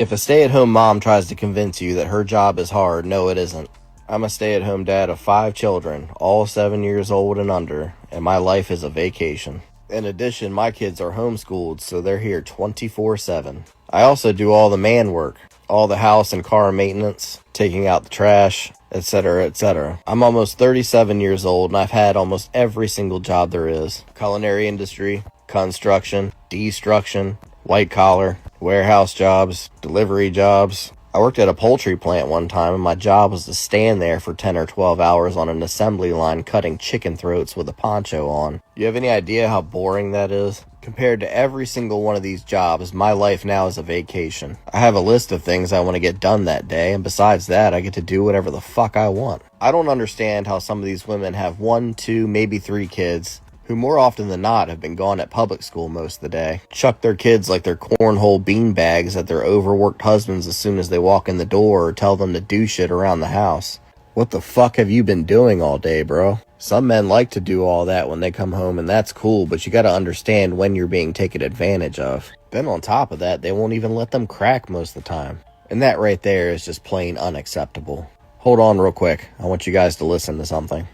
If a stay-at-home mom tries to convince you that her job is hard, no it isn't. I'm a stay-at-home dad of 5 children, all 7 years old and under, and my life is a vacation. In addition, my kids are homeschooled, so they're here 24/7. I also do all the man work, all the house and car maintenance, taking out the trash, etc., etc. I'm almost 37 years old, and I've had almost every single job there is. Culinary industry, construction, destruction, white collar, warehouse jobs, delivery jobs. I worked at a poultry plant one time, and my job was to stand there for 10 or 12 hours on an assembly line cutting chicken throats with a poncho on. You have any idea how boring that is? Compared to every single one of these jobs, my life now is a vacation. I have a list of things I want to get done that day, and besides that, I get to do whatever the fuck I want. I don't understand how some of these women have 1, 2, maybe 3 kids, who more often than not have been gone at public school most of the day, chuck their kids like they're cornhole bean bags at their overworked husbands as soon as they walk in the door, or tell them to do shit around the house. What the fuck have you been doing all day, bro? Some men like to do all that when they come home, and that's cool, but you gotta understand when you're being taken advantage of. Then on top of that, they won't even let them crack most of the time. And that right there is just plain unacceptable. Hold on real quick. I want you guys to listen to something.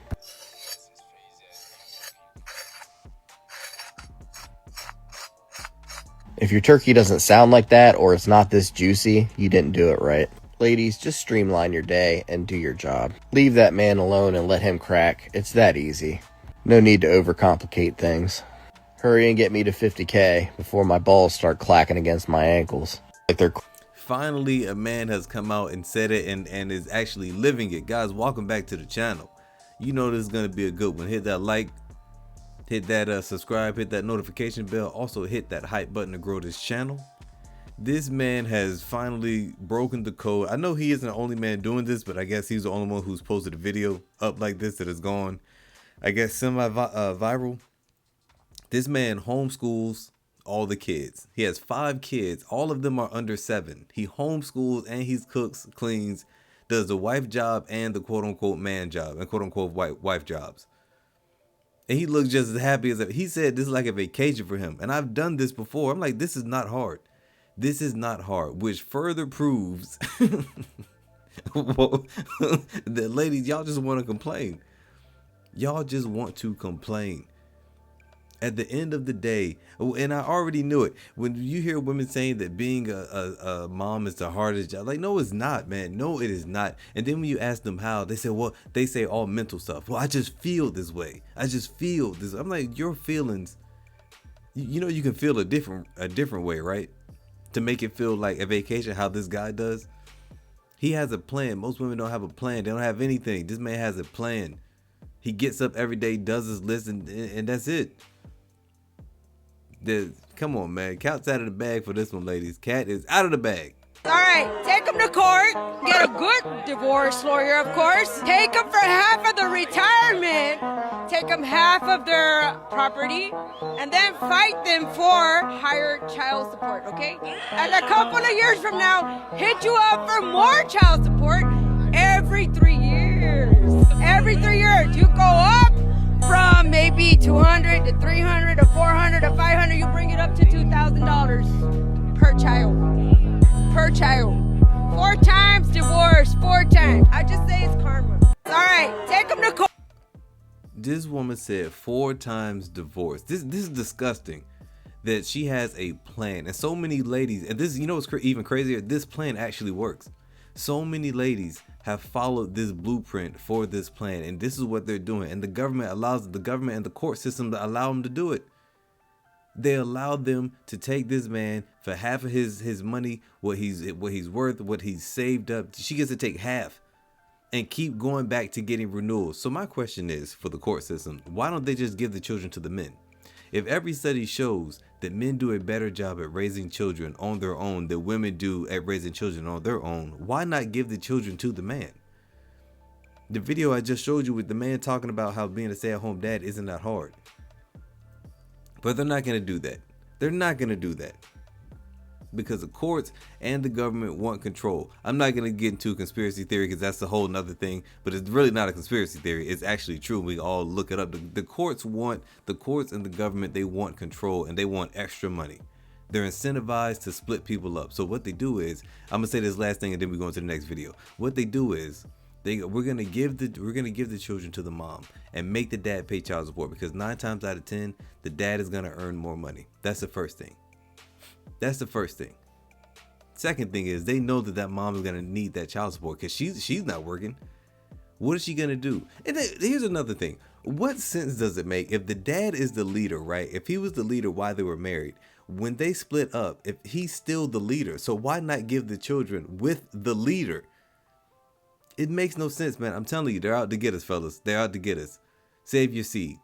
If your turkey doesn't sound like that, or it's not this juicy, you didn't do it right. Ladies, just streamline your day and do your job. Leave that man alone and let him crack. It's that easy. No need to overcomplicate things. Hurry and get me to 50K before my balls start clacking against my ankles. Finally, a man has come out and said it and is actually living it. Guys, welcome back to the channel. You know this is going to be a good one. Hit that like. Hit that subscribe, hit that notification bell. Also hit that hype button to grow this channel. This man has finally broken the code. I know he isn't the only man doing this, but I guess he's the only one who's posted a video up like this that has gone, I guess, semi-viral. This man homeschools all the kids. He has 5 kids. All of them are under 7. He homeschools and he cooks, cleans, does the wife job and the quote-unquote man job and quote-unquote wife jobs. And he looks just as happy as ever. He said this is like a vacation for him. And I've done this before. I'm like, this is not hard. This is not hard, which further proves that ladies, y'all just want to complain. Y'all just want to complain. At the end of the day, and I already knew it, when you hear women saying that being a mom is the hardest job, like, no, it's not, man. No, it is not. And then when you ask them how, they say, well, they say all mental stuff. Well, I just feel this way. I just feel this. I'm like, your feelings, you know, you can feel a different way, right? To make it feel like a vacation, how this guy does. He has a plan. Most women don't have a plan. They don't have anything. This man has a plan. He gets up every day, does his list, and that's it. Come on, man. Cat's out of the bag for this one, ladies. Cat is out of the bag. All right, take them to court, get a good divorce lawyer, of course. Take them for half of the retirement, take them half of their property, and then fight them for higher child support, okay? And a couple of years from now, hit you up for more child support every 3 years. Every 3 years, you go up from maybe 200 to 300 to 400 to 500, you bring it up to $2,000 per child. Per child. 4 times divorce, 4 times. I just say it's karma. All right, take them to court. This woman said 4 times divorce. This is disgusting that she has a plan. And so many ladies, and this, you know what's even crazier? This plan actually works. So many ladies have followed this blueprint for this plan, and this is what they're doing. And the government and the court system to allow them to do it. They allowed them to take this man for half of his money, what he's worth, what he's saved up. She gets to take half and keep going back to getting renewals. So my question is, for the court system, why don't they just give the children to the men? If every study shows that men do a better job at raising children on their own than women do at raising children on their own, why not give the children to the man? The video I just showed you with the man talking about how being a stay-at-home dad isn't that hard. But they're not going to do that. They're not going to do that. Because the courts and the government want control. I'm not going to get into conspiracy theory because that's a whole nother thing. But it's really not a conspiracy theory. It's actually true. We all look it up. The courts and the government, they want control and they want extra money. They're incentivized to split people up. So what they do is, I'm gonna say this last thing and then we go into the next video. What they do is we're gonna give the children to the mom and make the dad pay child support, because 9 times out of 10 the dad is gonna earn more money. That's the first thing. Second thing is, they know that mom is gonna need that child support because she's not working. What is she gonna do? And here's another thing. What sense does it make if the dad is the leader, right? If he was the leader while they were married, when they split up, if he's still the leader, so why not give the children with the leader? It makes no sense, man. I'm telling you, they're out to get us, fellas. They're out to get us. Save your seed.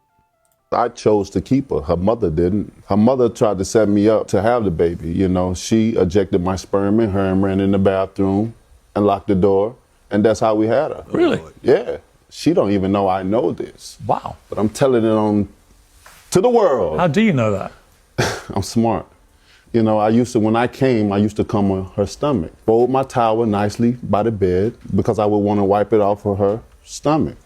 I chose to keep her. Her mother didn't. Her mother tried to set me up to have the baby. You know, she ejected my sperm in her and ran in the bathroom and locked the door. And that's how we had her. Really? Yeah. She don't even know I know this. Wow. But I'm telling it on to the world. How do you know that? I'm smart. You know, when I came, I used to come on her stomach. Fold my towel nicely by the bed because I would want to wipe it off of her stomach.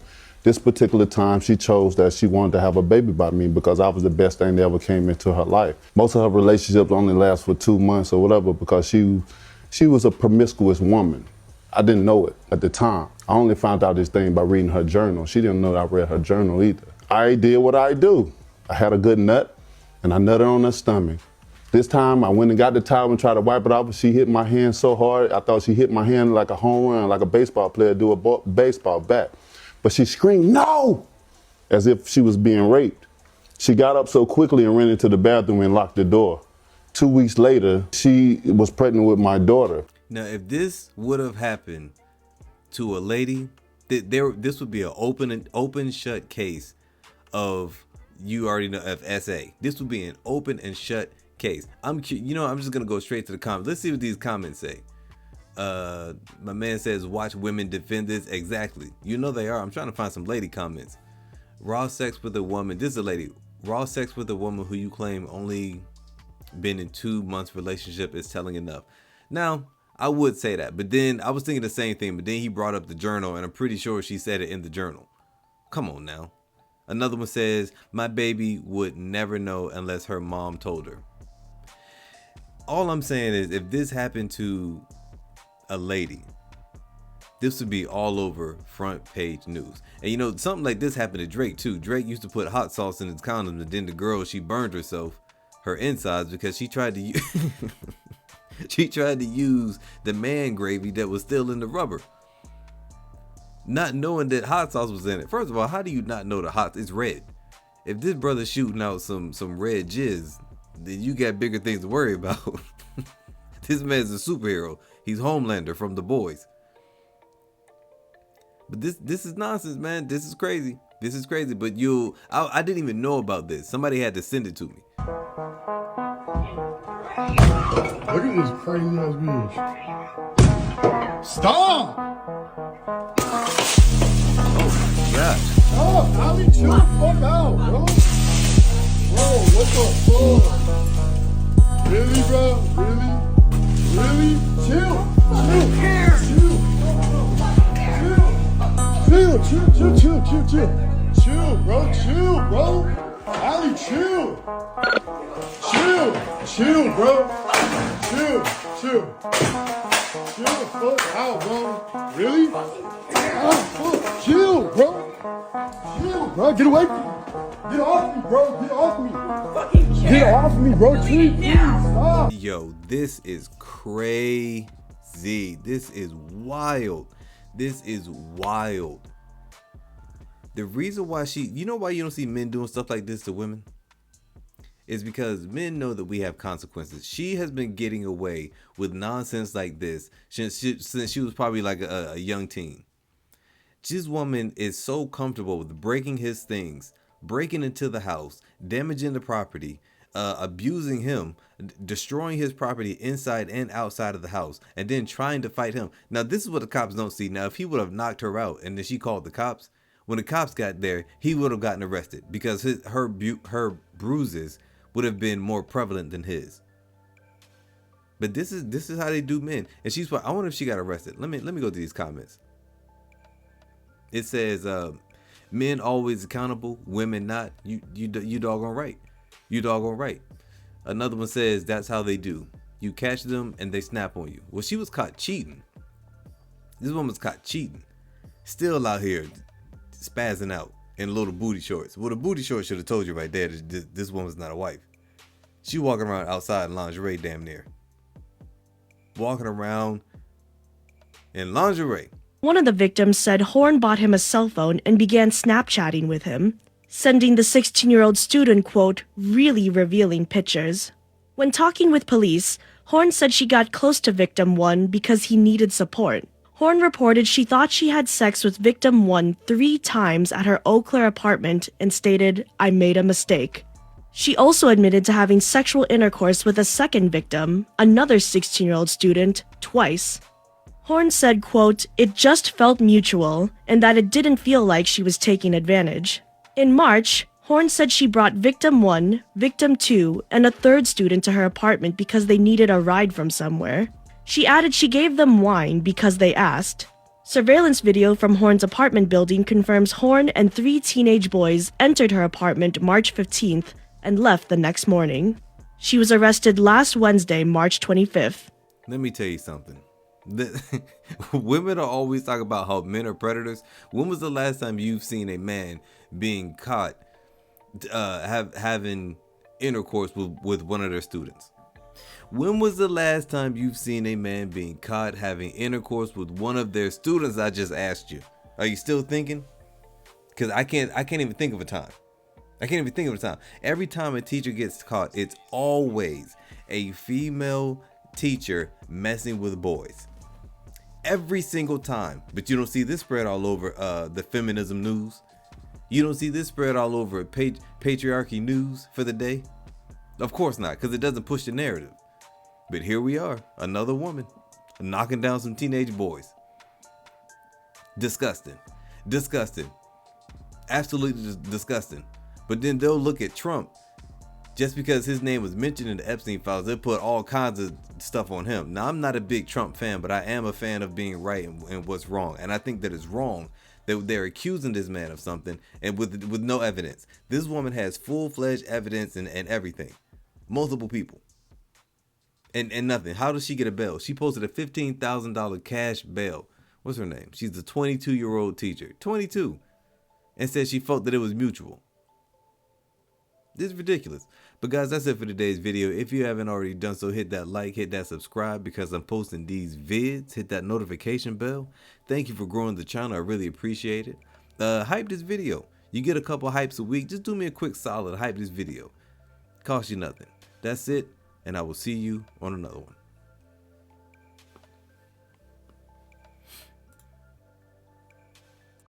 This particular time, she chose that she wanted to have a baby by me because I was the best thing that ever came into her life. Most of her relationships only last for 2 months or whatever because she was a promiscuous woman. I didn't know it at the time. I only found out this thing by reading her journal. She didn't know that I read her journal either. I did what I do. I had a good nut, and I nutted on her stomach. This time, I went and got the towel and tried to wipe it off, but she hit my hand so hard, I thought she hit my hand like a home run, like a baseball player do a baseball bat. But she screamed, "No!" as if she was being raped. She got up so quickly and ran into the bathroom and locked the door. 2 weeks later, she was pregnant with my daughter. Now, if this would have happened to a lady, this would be an open shut case of, you already know, of SA. This would be an open and shut case. I'm just gonna go straight to the comments. Let's see what these comments say. My man says, watch women defend this. Exactly. You know they are. I'm trying to find some lady comments. Raw sex with a woman. This is a lady. Raw sex with a woman who you claim only been in 2 months relationship is telling enough. Now, I would say that, but then I was thinking the same thing, but then he brought up the journal, and I'm pretty sure she said it in the journal. Come on now. Another one says, my baby would never know unless her mom told her. All I'm saying is, if this happened to a lady, this would be all over front page news. And you know, something like this happened to Drake too. Drake used to put hot sauce in his condoms, and then the girl, she burned herself, her insides, because she tried to she tried to use the man gravy that was still in the rubber, not knowing that hot sauce was in it. First of all, how do you not know it's red? If this brother's shooting out some red jizz, then you got bigger things to worry about. This man's a superhero. He's Homelander from The Boys. But this is nonsense, man. This is crazy. This is crazy. But I didn't even know about this. Somebody had to send it to me. Look at this crazy ass bitch. Stop! Oh my God. Stop! Ali, chill the fuck out, bro. Bro, what the fuck? Really, bro? Really? Really? Chill! Chill, bro. Chill, bro. Ali, chill. Chill, bro. Chill the fuck out, bro. Really? Oh, chill, bro. Get away from me. Get off me, bro. Get off me. Get off me, bro. Please, stop. Yo, this is crazy. This is wild. The reason why you know why you don't see men doing stuff like this to women? Is because men know that we have consequences. She has been getting away with nonsense like this since she was probably like a young teen. This woman is so comfortable with breaking his things, breaking into the house, damaging the property, abusing him, destroying his property inside and outside of the house, and then trying to fight him. Now, this is what the cops don't see. Now, if he would have knocked her out and then she called the cops, when the cops got there, he would have gotten arrested because her bruises would have been more prevalent than his. But this is how they do men. And I wonder if she got arrested. Let me go to these comments. It says, men always accountable, women not. You doggone right. You doggone right. Another one says that's how they do. You catch them and they snap on you. Well, she was caught cheating. This woman's caught cheating. Still out here spazzing out in little booty shorts. Well, the booty shorts should have told you right there that this woman's not a wife. She walking around outside in lingerie damn near. Walking around in lingerie. One of the victims said Horn bought him a cell phone and began Snapchatting with him, sending the 16-year-old student, quote, really revealing pictures. When talking with police, Horn said she got close to victim 1 because he needed support. Horn reported she thought she had sex with victim 1 3 times at her Eau Claire apartment and stated, I made a mistake. She also admitted to having sexual intercourse with a second victim, another 16-year-old student, twice. Horn said, quote, it just felt mutual and that it didn't feel like she was taking advantage. In March, Horn said she brought victim 1, victim 2, and a third student to her apartment because they needed a ride from somewhere. She added she gave them wine because they asked. Surveillance video from Horn's apartment building confirms Horn and 3 teenage boys entered her apartment March 15th and left the next morning. She was arrested last Wednesday, March 25th. Let me tell you something. Women are always talking about how men are predators. When was the last time you've seen a man being caught having intercourse with one of their students? When was the last time you've seen a man being caught having intercourse with one of their students? I just asked you. Are you still thinking? Because I can't even think of a time. I can't even think of a time. Every time a teacher gets caught, it's always a female teacher messing with boys. Every single time. But you don't see this spread all over the feminism news. You don't see this spread all over patriarchy news for the day. Of course not, because it doesn't push the narrative. But here we are, another woman knocking down some teenage boys. Disgusting. Disgusting. Absolutely disgusting. But then they'll look at Trump. Just because his name was mentioned in the Epstein files, they'll put all kinds of stuff on him. Now, I'm not a big Trump fan, but I am a fan of being right and what's wrong. And I think that it's wrong that they're accusing this man of something and with no evidence. This woman has full-fledged evidence and everything. Multiple people. And nothing. How does she get a bail? She posted a $15,000 cash bail. What's her name? She's the 22-year-old teacher. 22. And said she felt that it was mutual. This is ridiculous. But guys, that's it for today's video. If you haven't already done so, hit that like, hit that subscribe because I'm posting these vids. Hit that notification bell. Thank you for growing the channel. I really appreciate it. Hype this video. You get a couple hypes a week. Just do me a quick solid. Hype this video. Cost you nothing. That's it. And I will see you on another one.